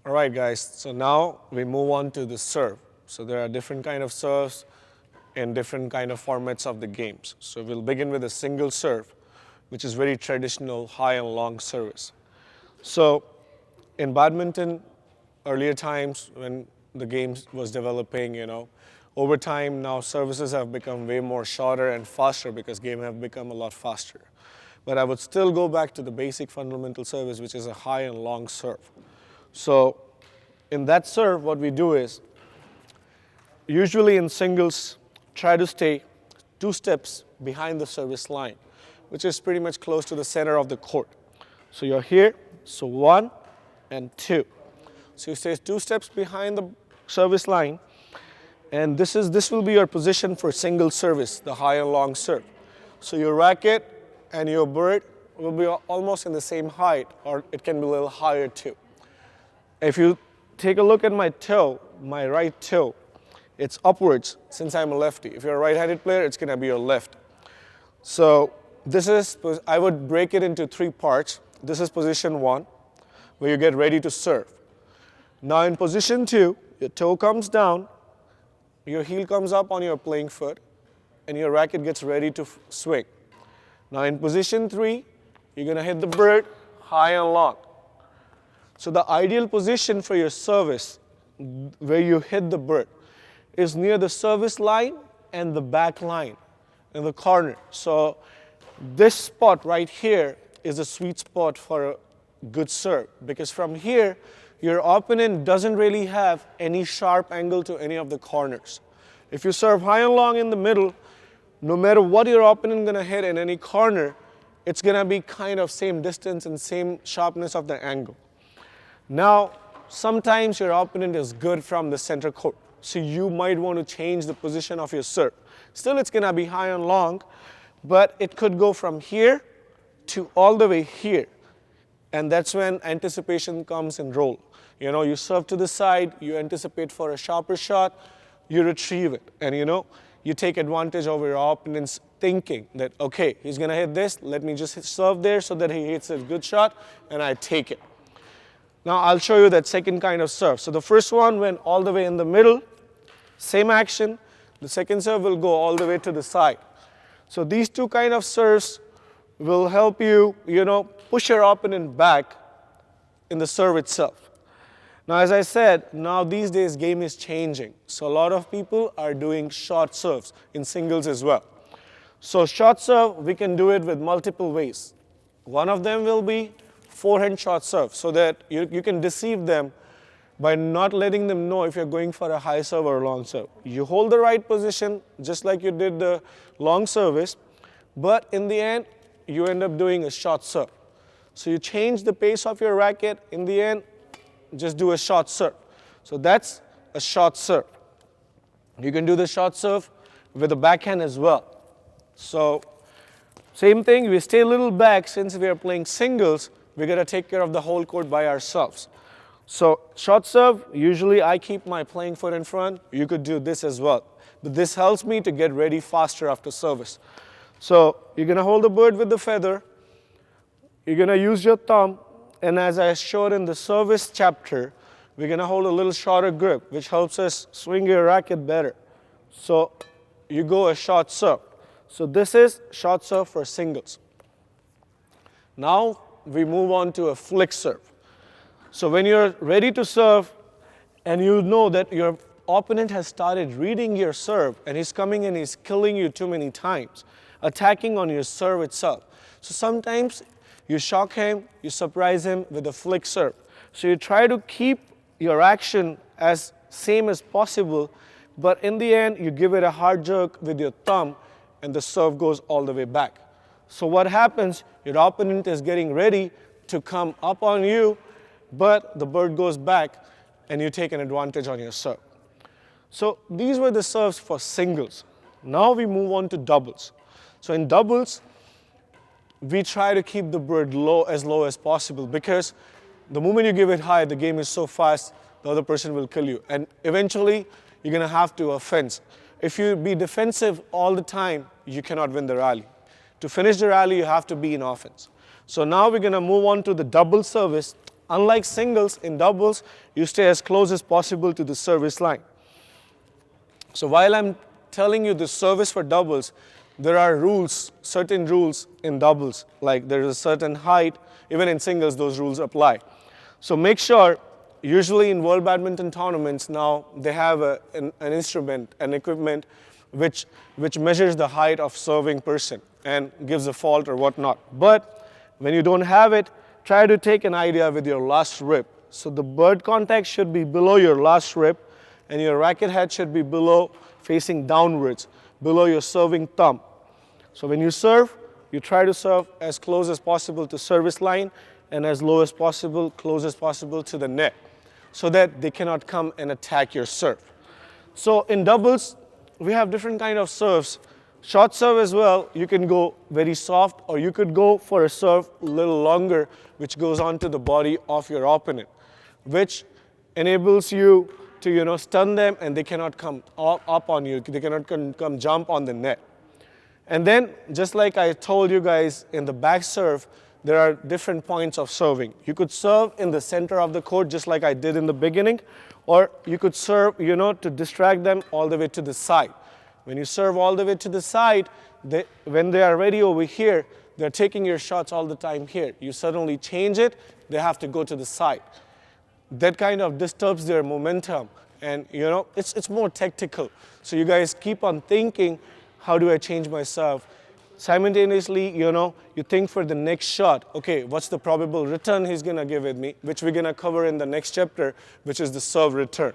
All right, guys, so now we move on to the serve. So there are different kind of serves in different kind of formats of the games. So we'll begin with a single serve, which is very traditional high and long service. So in badminton, earlier times when the game was developing, over time now services have become way more shorter and faster because game have become a lot faster. But I would still go back to the basic fundamental service, which is a high and long serve. So in that serve, what we do is, usually in singles, try to stay 2 steps behind the service line, which is pretty much close to the center of the court. So you're here, so 1 and 2. So you stay 2 steps behind the service line, and this will be your position for single service, the high and long serve. So your racket and your bird will be almost in the same height, or it can be a little higher too. If you take a look at my toe, my right toe, it's upwards since I'm a lefty. If you're a right-handed player, it's going to be your left. So I would break it into 3 parts. This is position 1, where you get ready to serve. Now in position 2, your toe comes down, your heel comes up on your playing foot, and your racket gets ready to swing. Now in position 3, you're going to hit the bird high and long. So the ideal position for your service, where you hit the bird, is near the service line and the back line in the corner. So this spot right here is a sweet spot for a good serve, because from here, your opponent doesn't really have any sharp angle to any of the corners. If you serve high and long in the middle, no matter what your opponent is going to hit in any corner, it's going to be kind of same distance and same sharpness of the angle. Now, sometimes your opponent is good from the center court, so you might want to change the position of your serve. Still, it's going to be high and long, but it could go from here to all the way here. And that's when anticipation comes in role. You serve to the side, you anticipate for a sharper shot, you retrieve it. And you take advantage of your opponent's thinking that, okay, he's going to hit this, let me just serve there so that he hits a good shot, and I take it. Now I'll show you that second kind of serve. So the first one went all the way in the middle, same action. The second serve will go all the way to the side. So these 2 kind of serves will help you, push your opponent back in the serve itself. Now, as I said, now these days game is changing. So a lot of people are doing short serves in singles as well. So short serve, we can do it with multiple ways. One of them will be forehand short serve, so that you can deceive them by not letting them know if you're going for a high serve or a long serve. You hold the right position, just like you did the long service, but in the end, you end up doing a short serve. So you change the pace of your racket, in the end, just do a short serve. So that's a short serve. You can do the short serve with a backhand as well. So same thing, we stay a little back since we are playing singles, we got to take care of the whole court by ourselves. So short serve, usually I keep my playing foot in front. You could do this as well. But this helps me to get ready faster after service. So you're going to hold the bird with the feather. You're going to use your thumb. And as I showed in the service chapter, we're going to hold a little shorter grip, which helps us swing your racket better. So you go a short serve. So this is short serve for singles. Now we move on to a flick serve. So when you're ready to serve and you know that your opponent has started reading your serve and he's coming and he's killing you too many times, attacking on your serve itself. So sometimes you shock him, you surprise him with a flick serve. So you try to keep your action as same as possible, but in the end you give it a hard jerk with your thumb and the serve goes all the way back. So what happens, your opponent is getting ready to come up on you, but the bird goes back and you take an advantage on your serve. So these were the serves for singles. Now we move on to doubles. So in doubles, we try to keep the bird low as possible, because the moment you give it high, the game is so fast, the other person will kill you. And eventually, you're going to have to offense. If you be defensive all the time, you cannot win the rally. To finish the rally, you have to be in offense. So now we're going to move on to the double service. Unlike singles, in doubles, you stay as close as possible to the service line. So while I'm telling you the service for doubles, there are rules, certain rules in doubles, like there is a certain height. Even in singles, those rules apply. So make sure, usually in World Badminton tournaments now, they have an instrument, an equipment, which measures the height of serving person and gives a fault or whatnot. But when you don't have it, try to take an idea with your last rib. So the bird contact should be below your last rib, and your racket head should be below, facing downwards, below your serving thumb. So when you serve, you try to serve as close as possible to service line and as low as possible, close as possible to the net, so that they cannot come and attack your serve. So in doubles, we have different kind of serves. Short serve as well, you can go very soft, or you could go for a serve a little longer, which goes onto the body of your opponent, which enables you to stun them, and they cannot come up on you. They cannot come jump on the net. And then, just like I told you guys in the back serve, there are different points of serving. You could serve in the center of the court, just like I did in the beginning, or you could serve, to distract them all the way to the side. When you serve all the way to the side, when they are ready over here, they're taking your shots all the time here. You suddenly change it, they have to go to the side. That kind of disturbs their momentum, and it's more tactical. So you guys keep on thinking, how do I change my serve? Simultaneously, you think for the next shot, okay, what's the probable return he's gonna give with me, which we're gonna cover in the next chapter, which is the serve return.